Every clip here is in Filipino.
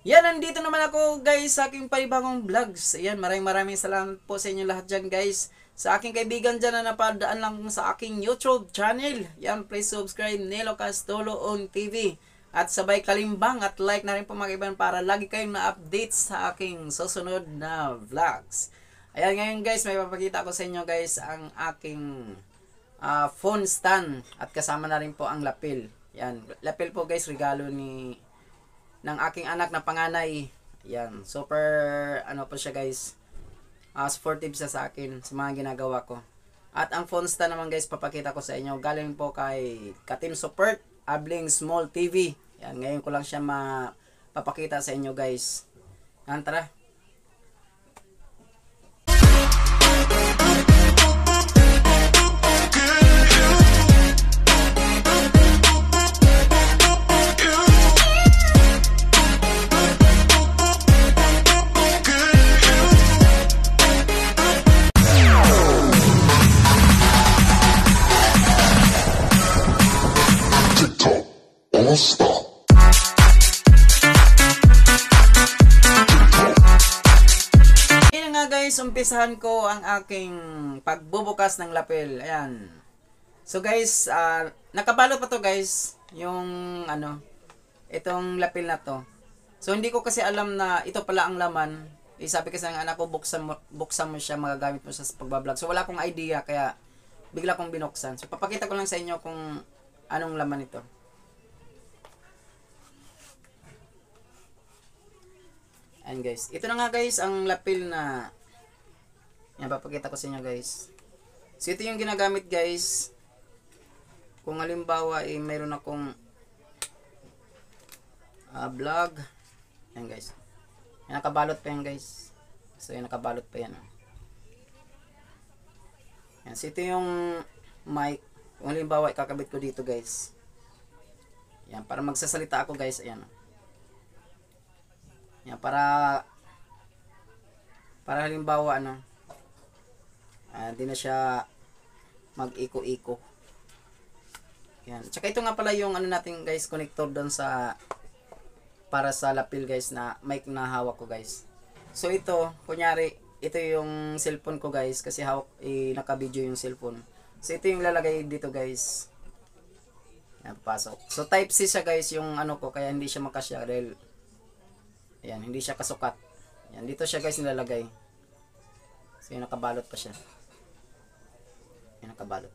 Yan, nandito naman ako guys sa aking panibagong vlogs. Ayan, maraming salamat po sa inyo lahat dyan guys. Sa aking kaibigan dyan na napadaan lang sa aking YouTube channel. Yan, please subscribe Nelo Castolo on TV. At sabay kalimbang at like na rin po mga kaibigan para lagi kayong na-update sa aking susunod na vlogs. Ayan, ngayon guys, may papakita ko sa inyo guys ang aking phone stand. At kasama na rin po ang lapel. Yan, lapel po guys, regalo ng aking anak na panganay. Yan, super ano po siya guys, supportive siya sa akin sa mga ginagawa ko. At ang phone stand naman guys, papakita ko sa inyo, galing po kay Ka-Team Support Abling Small TV. Yan, ngayon ko lang siya mapapakita sa inyo guys. Yan, tara. Ayan nga guys, umpisahan ko ang aking pagbubukas ng lapel. Ayan. So guys, nakabalot pa to guys, yung itong lapel na to. So hindi ko kasi alam na ito pala ang laman. Sabi kasi ng anak ko, buksan mo siya, magagamit mo siya sa pagbablog. So wala akong idea, kaya bigla kong binuksan. So papakita ko lang sa inyo kung anong laman ito. Ayan guys, ito na nga guys ang lapel na yan, papakita ko sa inyo guys. So ito yung ginagamit guys kung halimbawa mayroon akong vlog. Ayan guys, yan, nakabalot pa yan guys. So yan, nakabalot pa yan. Yan, so ito yung mic kung halimbawa ikakabit ko dito guys. Yan, para magsasalita ako guys. Ayan, yan, para halimbawa hindi na siya mag-iko-iko. Yan. Tsaka ito nga pala yung natin guys, connector doon sa para sa lapel guys na mic na hawak ko guys. So ito, kunyari, ito yung cellphone ko guys kasi hawak naka-video yung cellphone. So ito yung lalagay dito guys. Yan, pasok. So type C siya guys yung ko, kaya hindi siya makasya dahil ayan, hindi siya kasukat. Yan, dito siya guys nilalagay. So yun, nakabalot pa siya. Yan, nakabalot.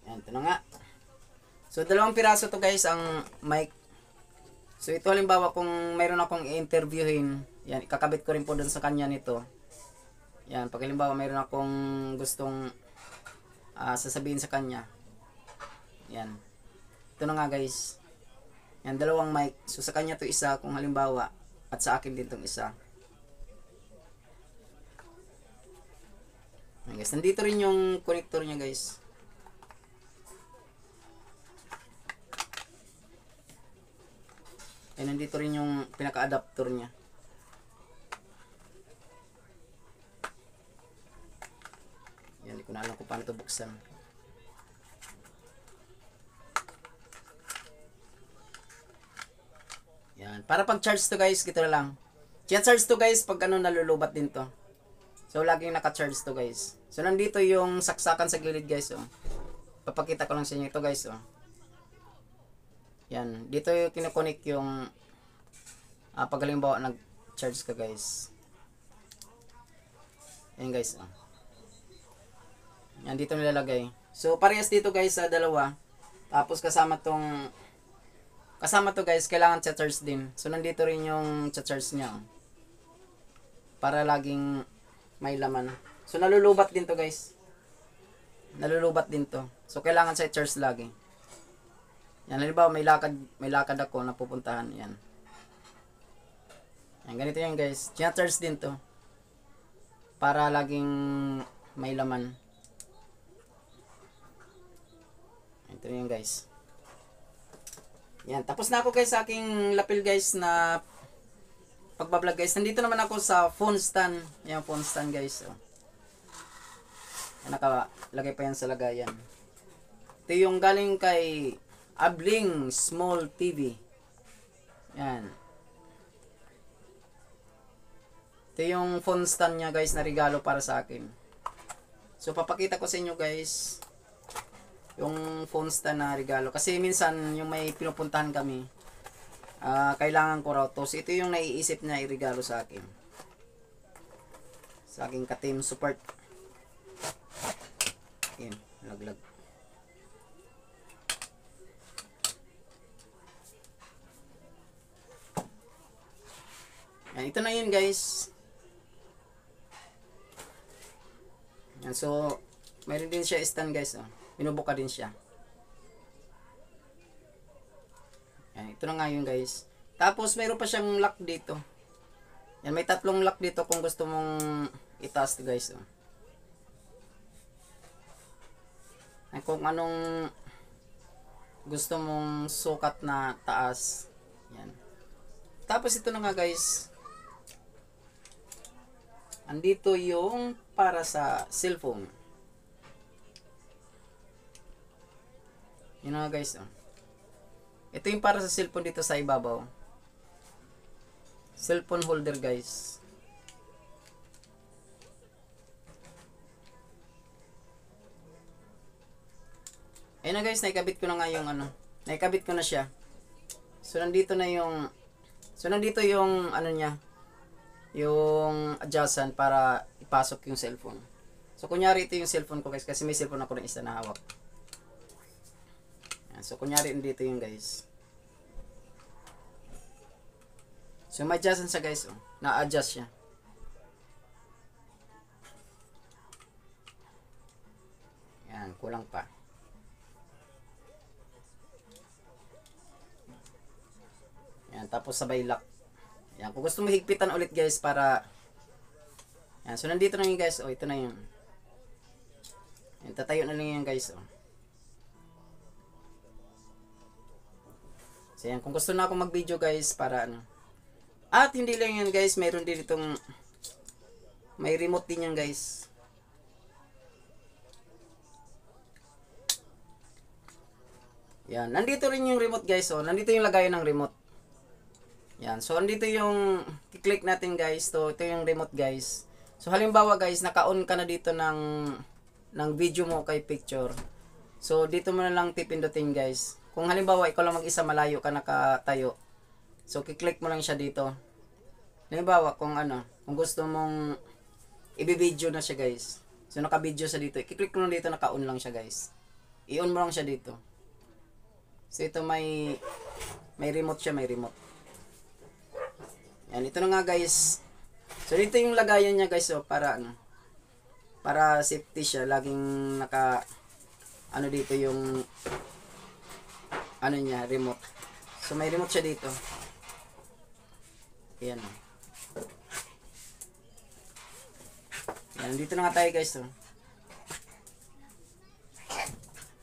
Yan, ito na nga. So dalawang piraso to guys ang mic. So ito halimbawa kung mayroon akong i-interviewin, yan, ikakabit ko rin po dun sa kanya nito. Yan, pag halimbawa mayroon akong gustong sasabihin sa kanya. Yan. Ito na nga guys. Yan, dalawang mic. So sa kanya to isa kung halimbawa at sa akin din tong isa. Yan guys, nandito rin yung connector niya guys. Yan, nandito rin yung pinaka-adapter niya. Yan, hindi ko na alam kung paano ito buksan. Yan, para pag charge to guys, gito na lang. Charge to guys pag nalulubat din to. So laging naka-charge to guys. So nandito yung saksakan sa gilid guys, oh. Papakita ko lang sa inyo ito guys, oh. Yan, dito yung kinokonek yung pag halimbawa nag-charge ka guys. Yan guys, oh. Yan, dito nilalagay. So parehas dito guys sa dalawa. Tapos kasama to guys, kailangan charge din. So nandito rin yung charge niya, oh. Para laging may laman. So nalulubat din to guys. Nalulubat din to. So kailangan sa charge lagi. Yan, halimbawa may lakad ako na pupuntahan. Yan. Yan, ganito yan guys. Charge din to. Para laging may laman. Ito yan guys. Yan, tapos na ako guys sa aking lapel guys na pagbablog guys. Nandito naman ako sa phone stand. Yan, phone stand guys. Oh. Nakalagay pa yan sa lagayan. Ito yung galing kay Abling Small TV. Yan. Ito yung phone stand niya guys na regalo para sa akin. So papakita ko sa inyo guys yung phone stand na regalo. Kasi minsan yung may pinupuntahan kami, kailangan ko raw to. So ito yung naiisip niya i-regalo sa akin. Sa aking ka-team support. Ayan, laglag. Yan, ito na yun guys. Yan, so mayroon din siya stand guys. Oh. Binubuka din siya. Yan, ito na nga yun guys. Tapos mayroon pa siyang lock dito. Yan, may tatlong lock dito kung gusto mong itaas guys. Oh. Yan, kung anong gusto mong sukat na taas. Yan. Tapos ito na nga guys. Andito yung para sa cellphone. Yun nga guys. Oh. Ito yung para sa cellphone dito sa ibabaw. Cellphone holder guys. Ayun na guys, naikabit ko na nga yung ano. Naikabit ko na siya. So nandito na yung nandito yung ano niya. Yung adjustment para ipasok yung cellphone. So kunyari ito yung cellphone ko guys kasi may cellphone ako na isa na hawak. Yan, so kunyari dito yung guys. So may adjustment siya guys, oh. Na-adjust siya. Yan, kulang pa. Yan, tapos sabay lock. Yan, kung gusto mo higpitan ulit guys para yan, so nandito na yun guys. Oh, ito na yun. Yan, tatayo na lang yun guys. Oh. So yan, kung gusto na ako mag-video guys para ano. At hindi lang yan guys, mayroon din itong may remote din yan guys. Yan, nandito rin yung remote guys. Oh, nandito yung lagayan ng remote. Yan. So, andito yung i-click natin guys. So, ito yung remote guys. So, halimbawa guys, naka-on ka na dito ng video mo kay picture. So, dito mo na lang tipindutin guys. Kung halimbawa, ikaw lang mag-isa malayo ka nakatayo. So, kiklik mo lang siya dito. Halimbawa, kung gusto mong i-video na siya guys. So, naka-video sa dito. Kiklik mo lang dito, naka-on lang siya guys. I-on mo lang siya dito. So, ito may remote siya, may remote. Yan, ito na nga guys. So dito yung lagayan niya guys, oh, para para safety siya, laging naka dito yung niya, remote. So may remote siya dito. Ayan. Yan, dito na nga tayo guys, oh.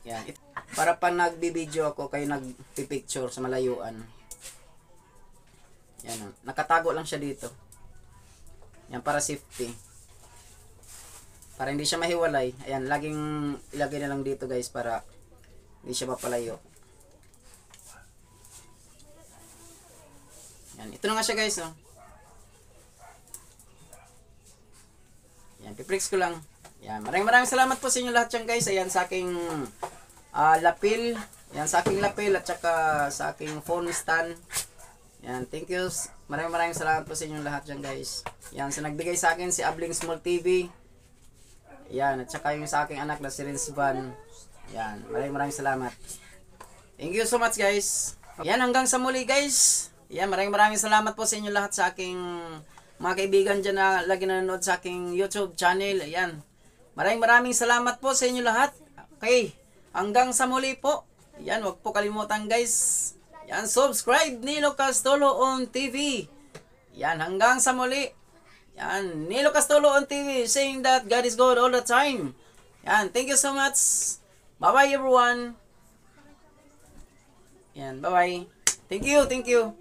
Yan, para pa nagbi-video ako kayo nagpi-picture sa malayuan. Yan, nakatago lang siya dito. Yan, para safety. Para hindi siya mahiwalay. Ayan, laging ilagay na lang dito guys para hindi siya papalayo. Yan, ito na nga siya guys, oh. Yan, piprix ko lang. Yan, maraming salamat po sa inyo lahat yan guys. Ayan, sa aking lapel. Yan, sa aking lapel at saka sa aking phone stand. Yan, thank you. Maraming salamat po sa inyong lahat dyan guys. Yan, sa nagbigay sa akin si Abling Small TV. Yan, at saka yung sa aking anak na si Rins Van. Yan, maraming salamat. Thank you so much guys. Yan, hanggang sa muli guys. Yan, maraming salamat po sa inyong lahat sa aking mga kaibigan dyan na lagi nanonood sa aking YouTube channel. Yan, maraming salamat po sa inyong lahat. Okay, hanggang sa muli po. Yan, wag po kalimutan guys. Yan, subscribe Nilo Castolo on TV. Yan, hanggang sa muli. Yan, Nilo Castolo on TV saying that God is good all the time. Yan, thank you so much. Bye-bye everyone. Yan, bye-bye. Thank you.